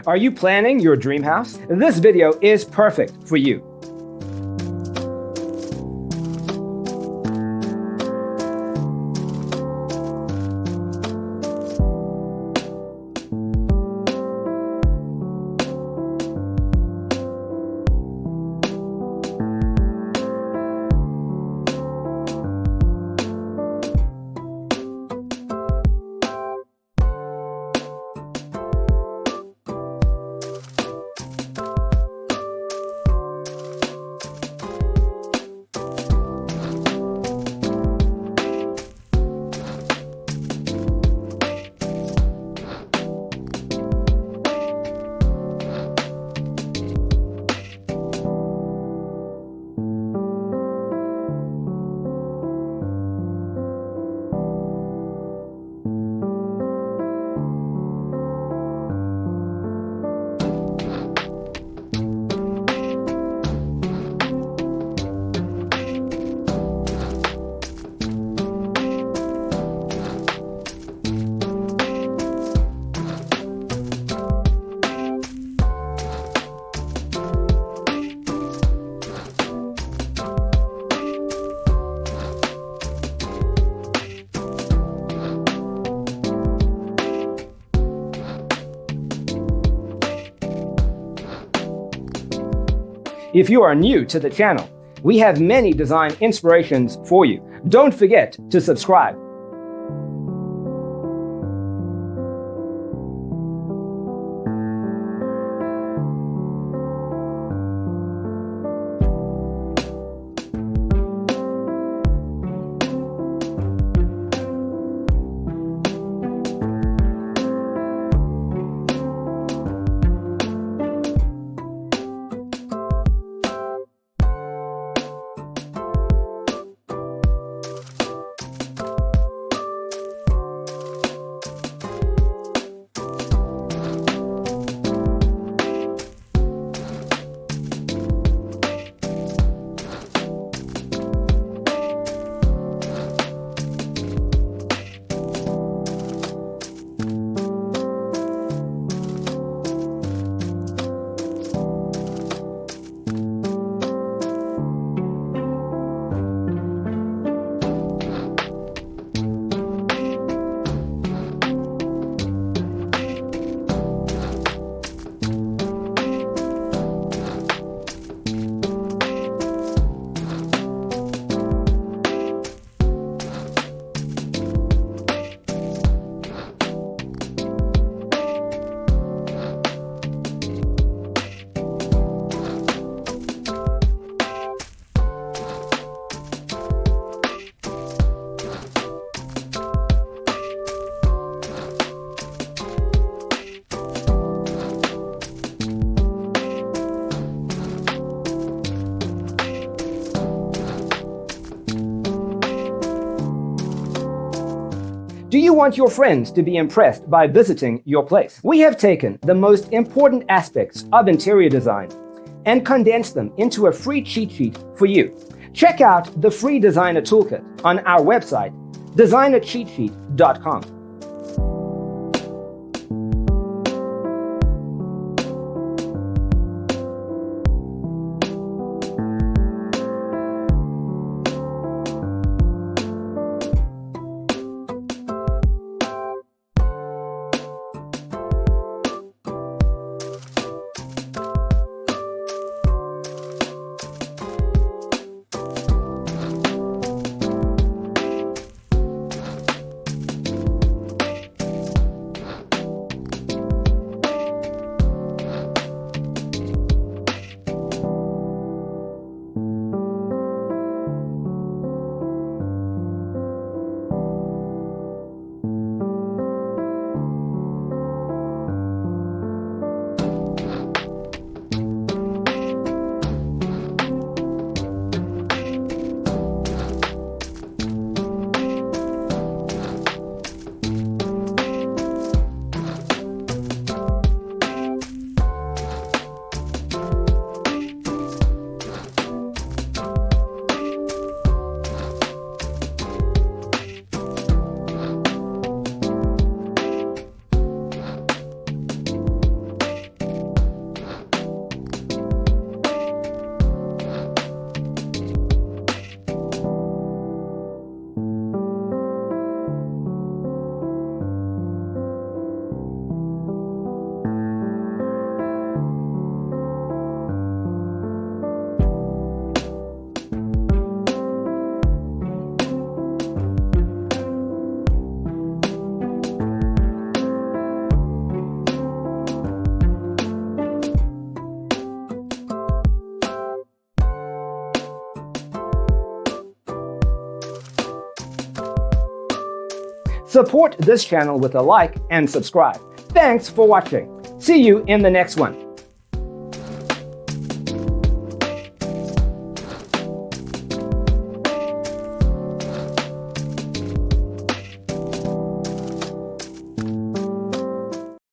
Are you planning your dream house? This video is perfect for you. If you are new to the channel, we have many design inspirations for you. Don't forget to subscribe. Do you want your friends to be impressed by visiting your place? We have taken the most important aspects of interior design and condensed them into a free cheat sheet for you. Check out the free designer toolkit on our website, designercheatsheet.com. Support this channel with a like and subscribe. Thanks for watching. See you in the next one.